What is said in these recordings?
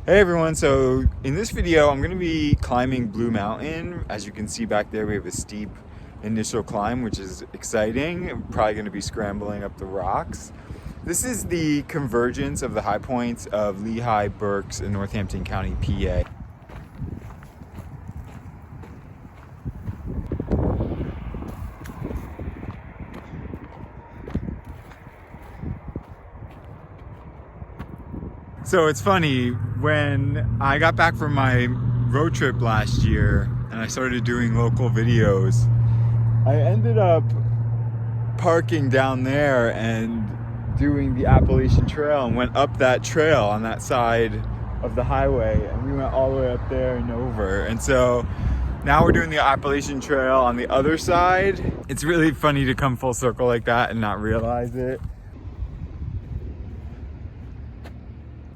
Hey everyone, so in this video I'm going to be climbing Blue Mountain. As you can see back there, we have a steep initial climb, which is exciting. I'm probably going to be scrambling up the rocks. This is the convergence of the high points of Lehigh Berks in Northampton County, PA. So it's funny, when I got back from my road trip last year and I started doing local videos, I ended up parking down there and doing the Appalachian Trail and went up that trail on that side of the highway, and we went all the way up there and over. And so now we're doing the Appalachian Trail on the other side. It's really funny to come full circle like that and not realize it.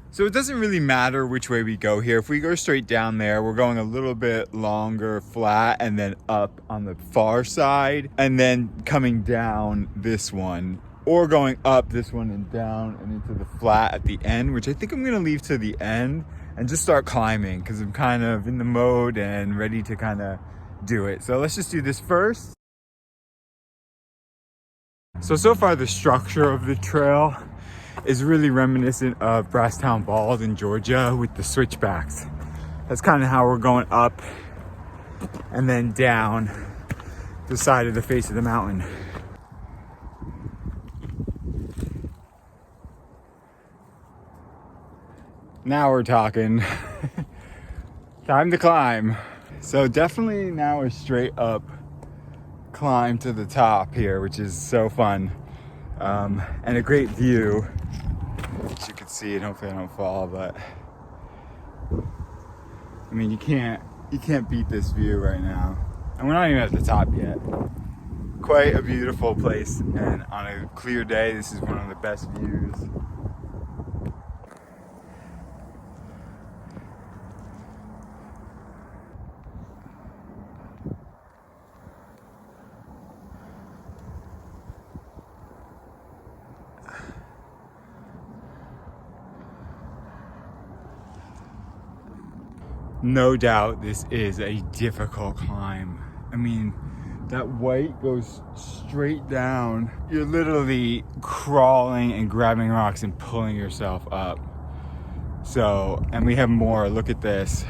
So it doesn't really matter which way we go here. If we go straight down there, we're going a little bit longer, flat, and then up on the far side, and then coming down this one, or going up this one and down and into the flat at the end, which I think I'm gonna leave to the end and just start climbing because I'm kind of in the mode and ready to kind of do it. So let's just do this first. So far the structure of the trail is really reminiscent of Brasstown Balls in Georgia with the switchbacks. That's kind of how we're going up and then down the side of the face of the mountain. Now we're talking. Time to climb. So definitely now a straight up climb to the top here, which is so fun. And a great view, as you can see, and hopefully I don't fall, but I mean, you can't beat this view right now. And we're not even at the top yet. Quite a beautiful place, and on a clear day, this is one of the best views. No doubt this is a difficult climb. I mean, that white goes straight down. You're literally crawling and grabbing rocks and pulling yourself up. So, and we have more. Look at this.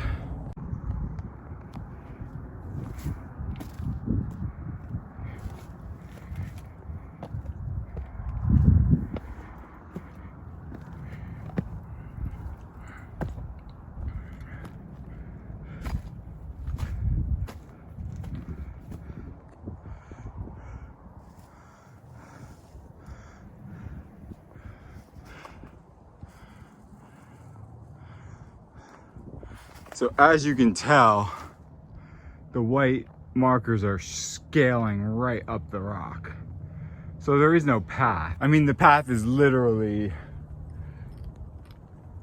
So as you can tell, the white markers are scaling right up the rock. So there is no path. I mean, the path is literally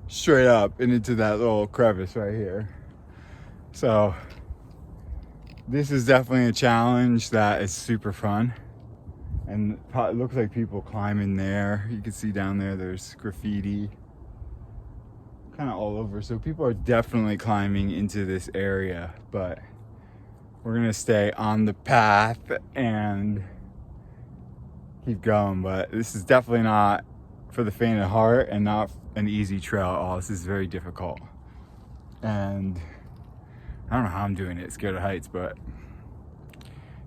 straight up and into that little crevice right here. So this is definitely a challenge that is super fun. And it looks like people climbing there. You can see down there, there's graffiti kind of all over. So people are definitely climbing into this area, but we're gonna stay on the path and keep going. But this is definitely not for the faint of heart and not an easy trail at all. This is very difficult. And I don't know how I'm doing it, scared of heights, but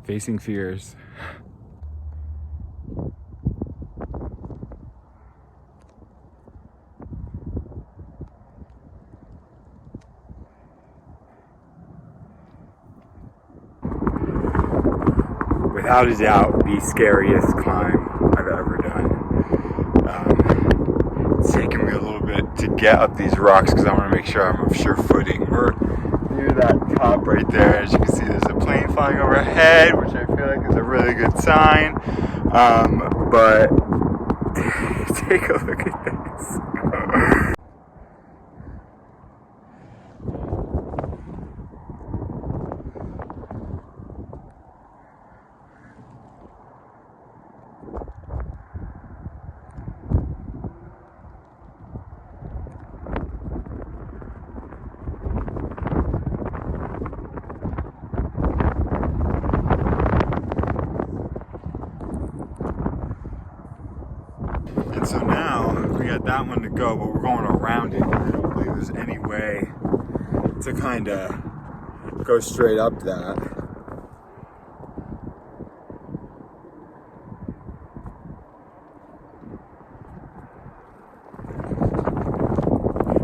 facing fears. Without a doubt, the scariest climb I've ever done. It's taken me a little bit to get up these rocks because I want to make sure I'm of sure footing. We're near that top right there. As you can see, there's a plane flying overhead, which I feel like is a really good sign. But take a look at this. that one to go, but we're going around it. I don't believe there's any way to kind of go straight up that.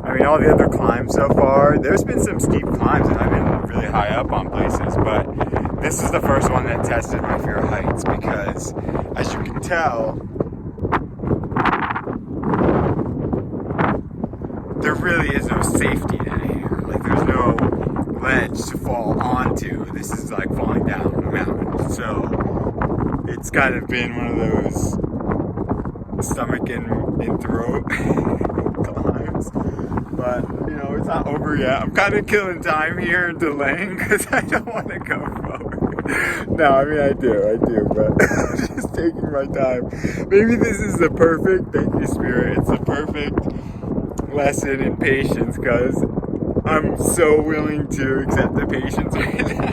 I mean, all the other climbs so far, there's been some steep climbs and I've been really high up on places, but this is the first one that tested my fear of heights because, as you can tell, there really is no safety net here. Like, there's no ledge to fall onto. This is like falling down a mountain. So it's kind of been one of those stomach and throat climbs. But, you know, it's not over yet. I'm kind of killing time here and delaying because I don't want to go forward. No, I mean, I do, but I'm just taking my time. Maybe this is the perfect, thank you, Spirit, it's the perfect lesson in patience because I'm so willing to accept the patience right now.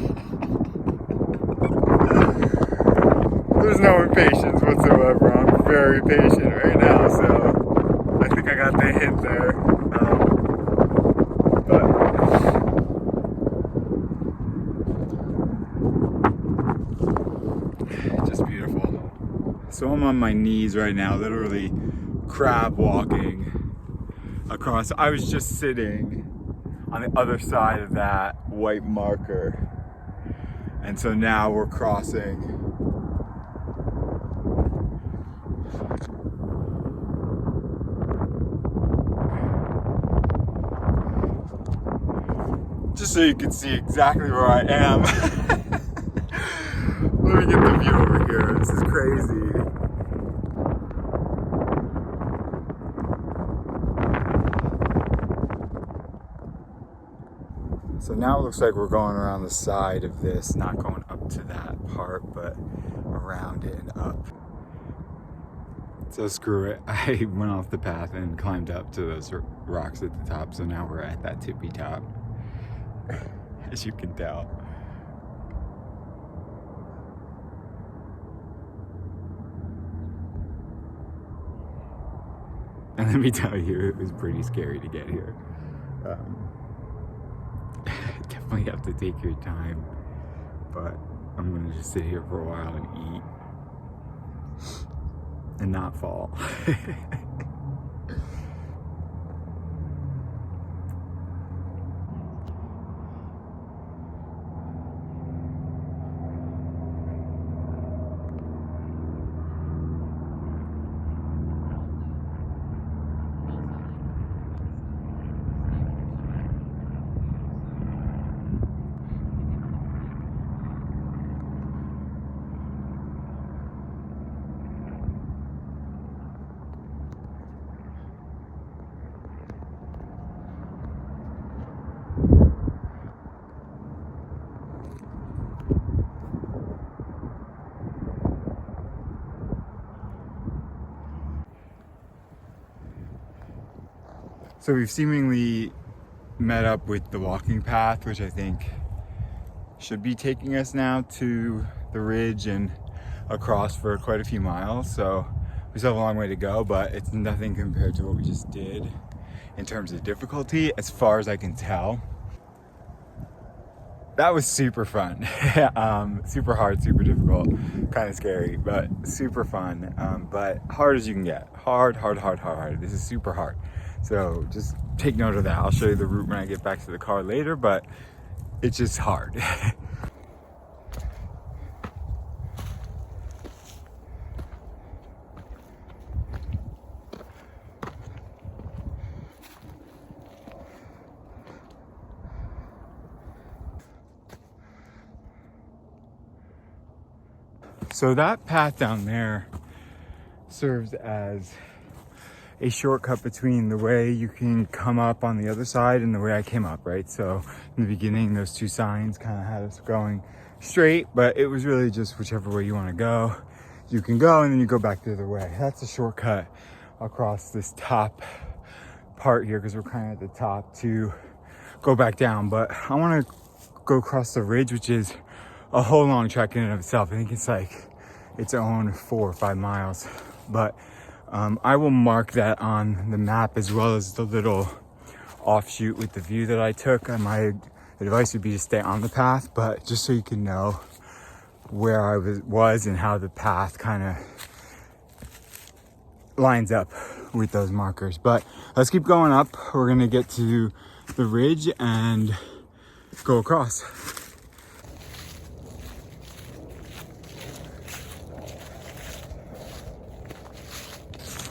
There's no impatience whatsoever. I'm very patient right now, so I think I got the hint there. Just beautiful. So I'm on my knees right now, literally crab walking across. I was just sitting on the other side of that white marker, and so now we're crossing. Just so you can see exactly where I am. Let me get the view over here. This is crazy. So now it looks like we're going around the side of this, not going up to that part, but around it and up. So screw it. I went off the path and climbed up to those rocks at the top. So now we're at that tippy top, as you can tell. And let me tell you, it was pretty scary to get here. Definitely have to take your time, but I'm gonna just sit here for a while and eat and not fall. So we've seemingly met up with the walking path, which I think should be taking us now to the ridge and across for quite a few miles. So we still have a long way to go, but it's nothing compared to what we just did in terms of difficulty, as far as I can tell. That was super fun. Super hard, super difficult, kind of scary, but super fun. But hard as you can get. Hard. This is super hard. So just take note of that. I'll show you the route when I get back to the car later, but it's just hard. So that path down there serves as a shortcut between the way you can come up on the other side and the way I came up, right? So in the beginning, those two signs kind of had us going straight, but it was really just whichever way you want to go, you can go, and then you go back the other way. That's a shortcut across this top part here, because we're kind of at the top, to go back down. But I want to go across the ridge, which is a whole long trek in and of itself. I think it's like its own 4 or 5 miles, but I will mark that on the map as well as the little offshoot with the view that I took. And my advice would be to stay on the path, but just so you can know where I was and how the path kind of lines up with those markers. But let's keep going up. We're gonna get to the ridge and go across.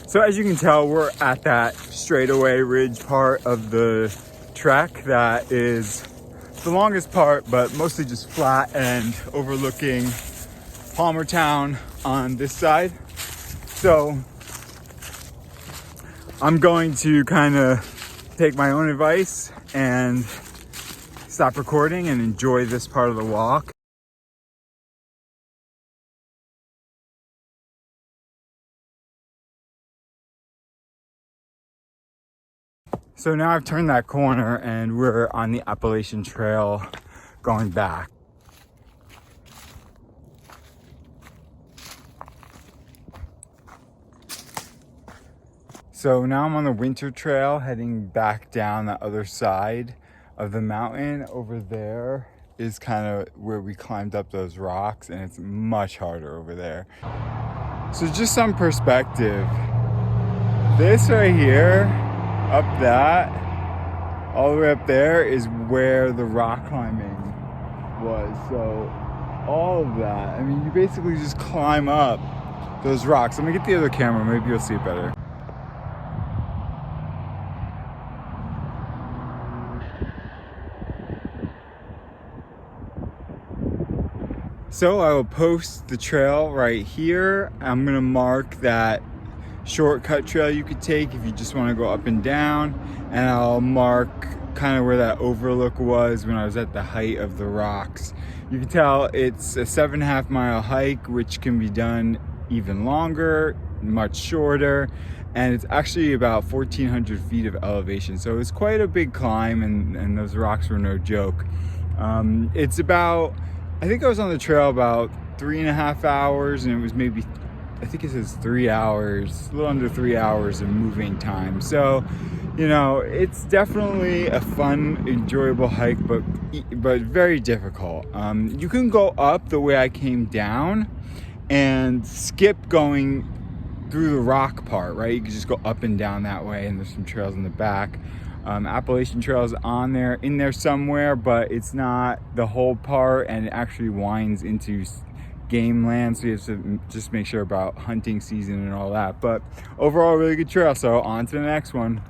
So as you can tell, we're at that straightaway ridge part of the trek that is the longest part, but mostly just flat and overlooking Palmertown on this side. So I'm going to kind of take my own advice and stop recording and enjoy this part of the walk. So now I've turned that corner and we're on the Appalachian Trail going back. So now I'm on the Winter Trail heading back down the other side of the mountain. Over there is kind of where we climbed up those rocks, and it's much harder over there. So just some perspective. This right here, up that, all the way up there is where the rock climbing was. So all of that, I mean, you basically just climb up those rocks. Let me get the other camera, maybe you'll see it better. So I will post the trail right here. I'm gonna mark that shortcut trail you could take if you just want to go up and down, and I'll mark kind of where that overlook was when I was at the height of the rocks. You can tell it's a 7.5 mile hike, which can be done even longer, much shorter, and it's actually about 1,400 feet of elevation, so it's quite a big climb, and those rocks were no joke. It's about, I think I was on the trail about 3.5 hours, and it was maybe, I think it says 3 hours, a little under 3 hours of moving time. So, you know, it's definitely a fun, enjoyable hike, but very difficult. You can go up the way I came down and skip going through the rock part, right? You can just go up and down that way, and there's some trails in the back. Appalachian Trails in there somewhere, but it's not the whole part, and it actually winds into game land, so you have to just make sure about hunting season and all that. But overall, really good trail, so on to the next one.